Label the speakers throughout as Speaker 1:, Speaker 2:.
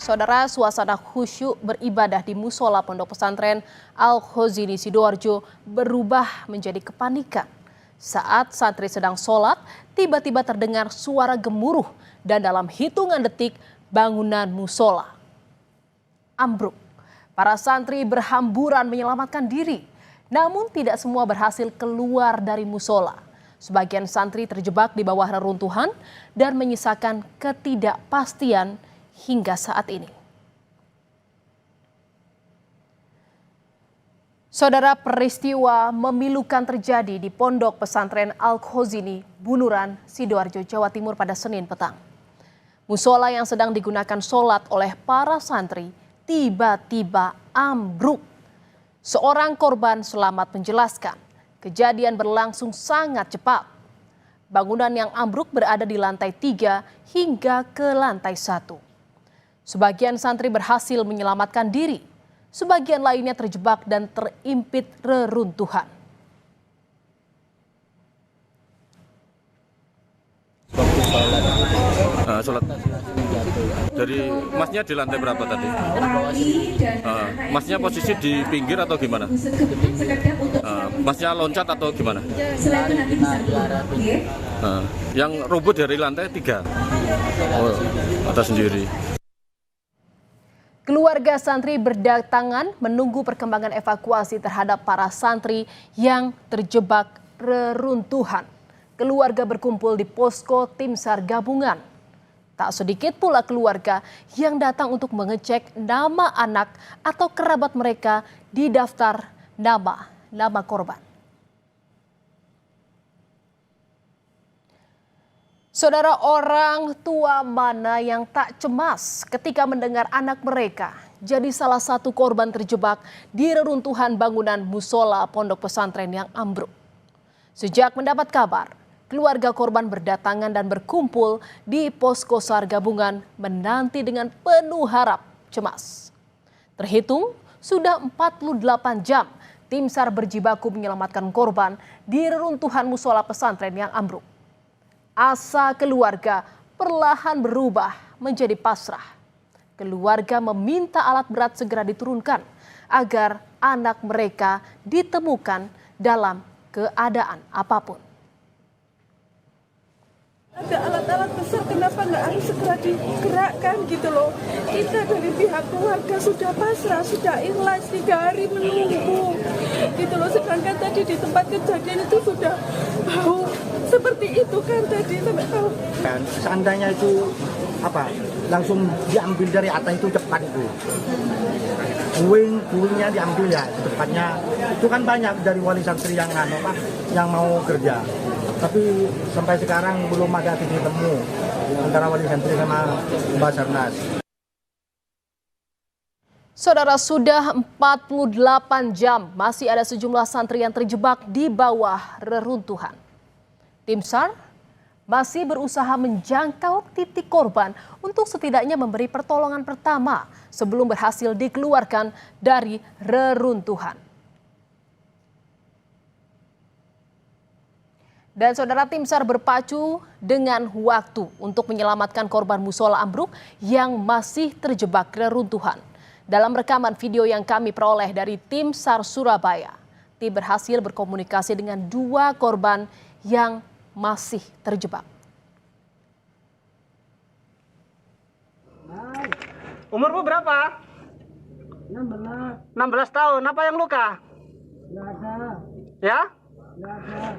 Speaker 1: Saudara, suasana khusyuk beribadah di musola Pondok Pesantren Al-Khozini Sidoarjo berubah menjadi kepanikan. Saat santri sedang sholat, tiba-tiba terdengar suara gemuruh dan dalam hitungan detik bangunan musola ambruk. Para santri berhamburan menyelamatkan diri, namun tidak semua berhasil keluar dari musola. Sebagian santri terjebak di bawah reruntuhan dan menyisakan ketidakpastian hingga saat ini. Saudara, peristiwa memilukan terjadi di Pondok Pesantren Al-Khozini, Bunuran, Sidoarjo, Jawa Timur pada Senin petang. Musola yang sedang digunakan sholat oleh para santri tiba-tiba ambruk. Seorang korban selamat menjelaskan, kejadian berlangsung sangat cepat. Bangunan yang ambruk berada di lantai 3 hingga ke lantai 1. Sebagian santri berhasil menyelamatkan diri, sebagian lainnya terjebak dan terimpit reruntuhan.
Speaker 2: Sholat. Dari masnya di lantai berapa tadi? Masnya posisi di pinggir atau gimana? Masnya loncat atau gimana? Yang rubuh dari lantai 3? Oh, atas sendiri.
Speaker 1: Keluarga santri berdatangan menunggu perkembangan evakuasi terhadap para santri yang terjebak reruntuhan. Keluarga berkumpul di posko tim SAR gabungan. Tak sedikit pula keluarga yang datang untuk mengecek nama anak atau kerabat mereka di daftar nama korban. Saudara, orang tua mana yang tak cemas ketika mendengar anak mereka jadi salah satu korban terjebak di reruntuhan bangunan musola Pondok Pesantren yang ambruk. Sejak mendapat kabar, keluarga korban berdatangan dan berkumpul di posko SAR gabungan menanti dengan penuh harap cemas. Terhitung sudah 48 jam tim SAR berjibaku menyelamatkan korban di reruntuhan musola pesantren yang ambruk. Asa keluarga perlahan berubah menjadi pasrah. Keluarga meminta alat berat segera diturunkan agar anak mereka ditemukan dalam keadaan apapun.
Speaker 3: Ada alat-alat besar, kenapa nggak harus segera digerakkan gitu loh. Kita dari pihak keluarga sudah pasrah, sudah ikhlas 3 hari menunggu gitu loh. Sedangkan tadi di tempat kejadian itu sudah bau seperti itu kan tadi sampai tahu.
Speaker 4: Dan seandainya itu langsung diambil dari atas itu cepat itu. Puingnya diambil ya cepatnya. Itu kan banyak dari wali santri yang mau kerja. Tapi sampai sekarang belum ada titik temu antara wali santri sama Basarnas.
Speaker 1: Saudara, sudah 48 jam masih ada sejumlah santri yang terjebak di bawah reruntuhan. Tim SAR masih berusaha menjangkau titik korban untuk setidaknya memberi pertolongan pertama sebelum berhasil dikeluarkan dari reruntuhan. Dan saudara, tim SAR berpacu dengan waktu untuk menyelamatkan korban musola ambruk yang masih terjebak reruntuhan. Dalam rekaman video yang kami peroleh dari tim SAR Surabaya, tim berhasil berkomunikasi dengan 2 korban yang masih terjebak.
Speaker 5: Umurmu berapa? 16 tahun. Apa yang luka?
Speaker 4: Nggak ada.
Speaker 5: Ya?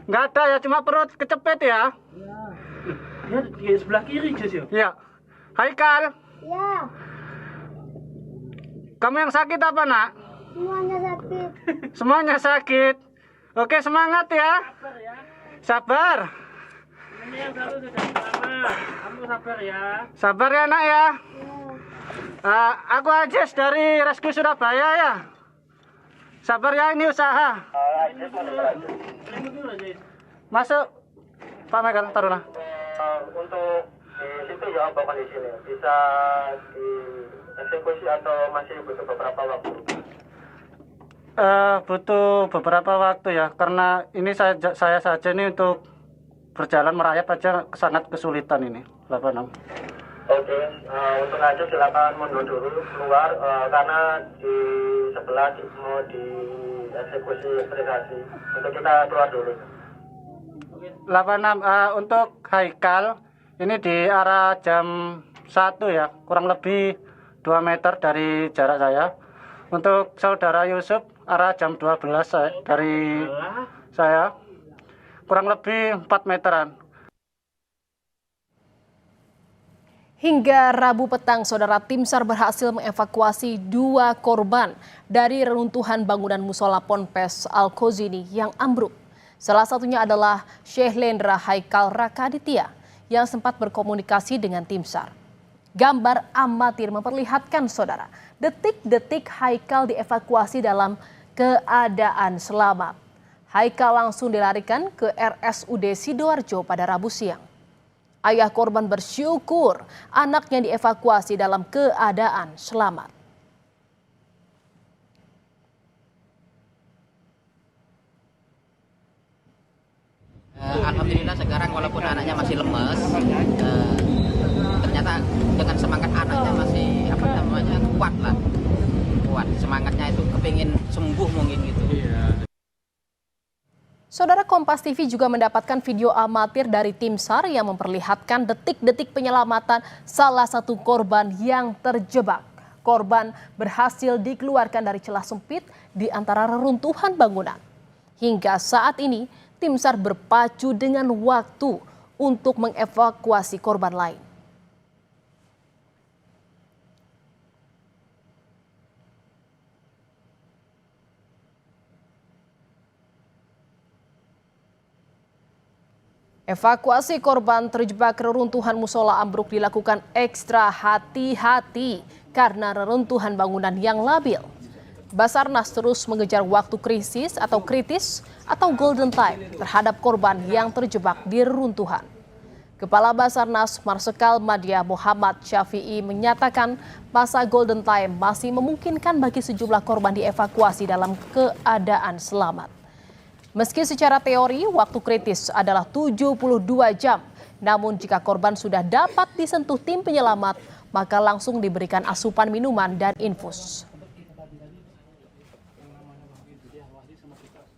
Speaker 5: Nggak ada ya, cuma perut kecepet ya?
Speaker 4: Ya di sebelah kiri Jess ya?
Speaker 5: Ya. Haikal.
Speaker 6: Ya,
Speaker 5: Kamu yang sakit apa, Nak?
Speaker 6: semuanya sakit.
Speaker 5: Semuanya sakit. Oke, semangat ya. Sabar.
Speaker 4: Ini yang satu sudah lama. Kamu sabar ya.
Speaker 5: Sabar ya, Nak ya. Aku Ajis dari Rescue Surabaya ya. Sabar ya, ini usaha. Masuk. Pak Megan, taruhlah.
Speaker 7: Untuk di situ ya apa kondisinya? Bisa dieksekusi atau masih butuh beberapa waktu?
Speaker 5: Butuh beberapa waktu ya, karena ini saya saja ini untuk berjalan merayap aja sangat kesulitan ini. 86.
Speaker 7: Oke, untuk lanjut silakan mundur dulu keluar karena di sebelah mau dieksekusi implikasi. Untuk kita keluar dulu.
Speaker 5: 86 untuk Haikal ini di arah jam 1 ya, kurang lebih 2 meter dari jarak saya. Untuk saudara Yusuf arah jam 12 dari saya, kurang lebih 4 meteran.
Speaker 1: Hingga Rabu petang, saudara, tim SAR berhasil mengevakuasi 2 korban dari reruntuhan bangunan musola Ponpes Al-Kozini yang ambruk. Salah satunya adalah Syekh Lendra Haikal Rakaditya yang sempat berkomunikasi dengan tim SAR. Gambar amatir memperlihatkan, saudara, detik-detik Haikal dievakuasi dalam keadaan selamat. Haikal langsung dilarikan ke RSUD Sidoarjo pada Rabu siang. Ayah korban bersyukur anaknya dievakuasi dalam keadaan selamat.
Speaker 6: Alhamdulillah sekarang walaupun anaknya masih lemes, ternyata dengan semangat anaknya masih kuat lah, kuat semangatnya itu kepingin sembuh mungkin gitu.
Speaker 1: Saudara, Kompas TV juga mendapatkan video amatir dari tim SAR yang memperlihatkan detik-detik penyelamatan salah satu korban yang terjebak. Korban berhasil dikeluarkan dari celah sempit di antara reruntuhan bangunan. Hingga saat ini, tim SAR berpacu dengan waktu untuk mengevakuasi korban lain. Evakuasi korban terjebak reruntuhan musola ambruk dilakukan ekstra hati-hati karena reruntuhan bangunan yang labil. Basarnas terus mengejar waktu kritis atau golden time terhadap korban yang terjebak di reruntuhan. Kepala Basarnas Marsikal Madya Muhammad Syafi'i menyatakan masa golden time masih memungkinkan bagi sejumlah korban dievakuasi dalam keadaan selamat. Meski secara teori waktu kritis adalah 72 jam, namun jika korban sudah dapat disentuh tim penyelamat, maka langsung diberikan asupan minuman dan infus.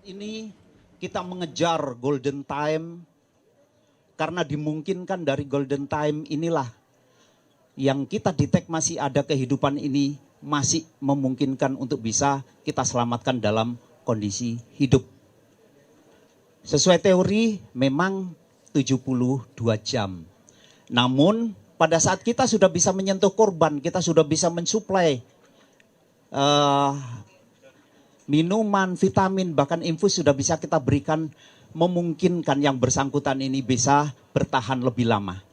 Speaker 8: Ini kita mengejar golden time karena dimungkinkan dari golden time inilah yang kita detek masih ada kehidupan ini masih memungkinkan untuk bisa kita selamatkan dalam kondisi hidup. Sesuai teori memang 72 jam. Namun pada saat kita sudah bisa menyentuh korban, kita sudah bisa mensuplai minuman, vitamin, bahkan infus sudah bisa kita berikan, memungkinkan yang bersangkutan ini bisa bertahan lebih lama.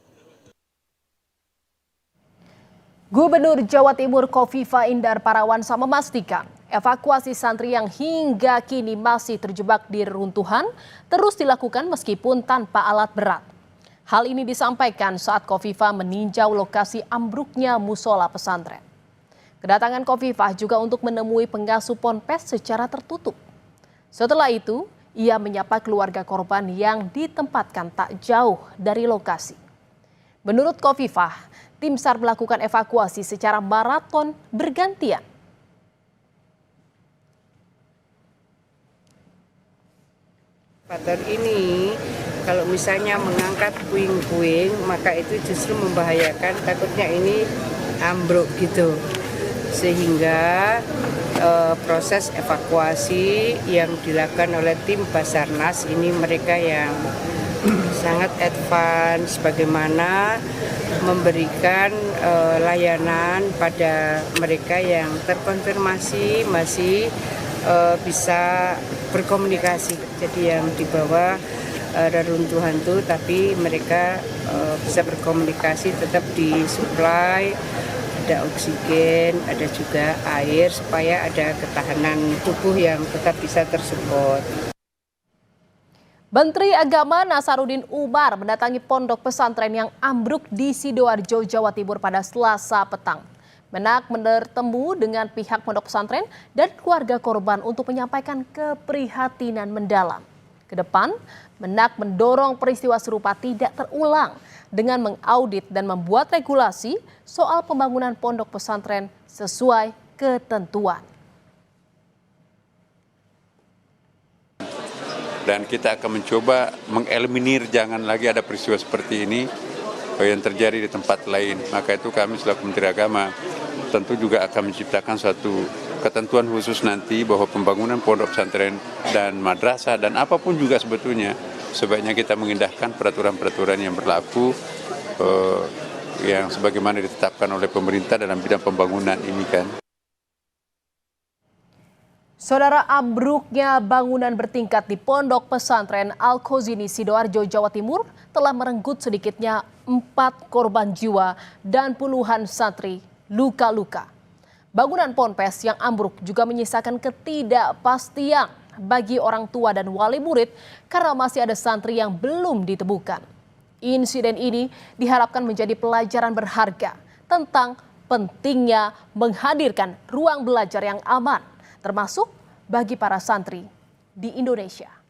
Speaker 1: Gubernur Jawa Timur Kofifa Indar Parawansa memastikan evakuasi santri yang hingga kini masih terjebak di reruntuhan terus dilakukan meskipun tanpa alat berat. Hal ini disampaikan saat Kofifa meninjau lokasi ambruknya musola pesantren. Kedatangan Kofifa juga untuk menemui pengasuh ponpes secara tertutup. Setelah itu, ia menyapa keluarga korban yang ditempatkan tak jauh dari lokasi. Menurut Kofifa, tim SAR melakukan evakuasi secara maraton bergantian.
Speaker 9: Faktor ini kalau misalnya mengangkat puing-puing maka itu justru membahayakan, takutnya ini ambruk gitu. Sehingga proses evakuasi yang dilakukan oleh tim Basarnas ini mereka yang sangat advance bagaimana memberikan layanan pada mereka yang terkonfirmasi masih bisa berkomunikasi. Jadi yang di bawah reruntuhan itu tapi mereka bisa berkomunikasi, tetap disuplai, ada oksigen, ada juga air supaya ada ketahanan tubuh yang tetap bisa tersupport.
Speaker 1: Menteri Agama Nasaruddin Umar mendatangi pondok pesantren yang ambruk di Sidoarjo, Jawa Timur pada Selasa petang. Menak bertemu dengan pihak pondok pesantren dan keluarga korban untuk menyampaikan keprihatinan mendalam. Ke depan, Menak mendorong peristiwa serupa tidak terulang dengan mengaudit dan membuat regulasi soal pembangunan pondok pesantren sesuai ketentuan.
Speaker 10: Dan kita akan mencoba mengeliminir jangan lagi ada peristiwa seperti ini yang terjadi di tempat lain. Maka itu kami selaku Menteri Agama tentu juga akan menciptakan suatu ketentuan khusus nanti bahwa pembangunan pondok pesantren dan madrasah dan apapun juga sebetulnya sebaiknya kita mengindahkan peraturan-peraturan yang berlaku yang sebagaimana ditetapkan oleh pemerintah dalam bidang pembangunan ini kan.
Speaker 1: Saudara, ambruknya bangunan bertingkat di Pondok Pesantren Al-Khozini Sidoarjo, Jawa Timur telah merenggut sedikitnya 4 korban jiwa dan puluhan santri luka-luka. Bangunan ponpes yang ambruk juga menyisakan ketidakpastian bagi orang tua dan wali murid karena masih ada santri yang belum ditemukan. Insiden ini diharapkan menjadi pelajaran berharga tentang pentingnya menghadirkan ruang belajar yang aman, termasuk bagi para santri di Indonesia.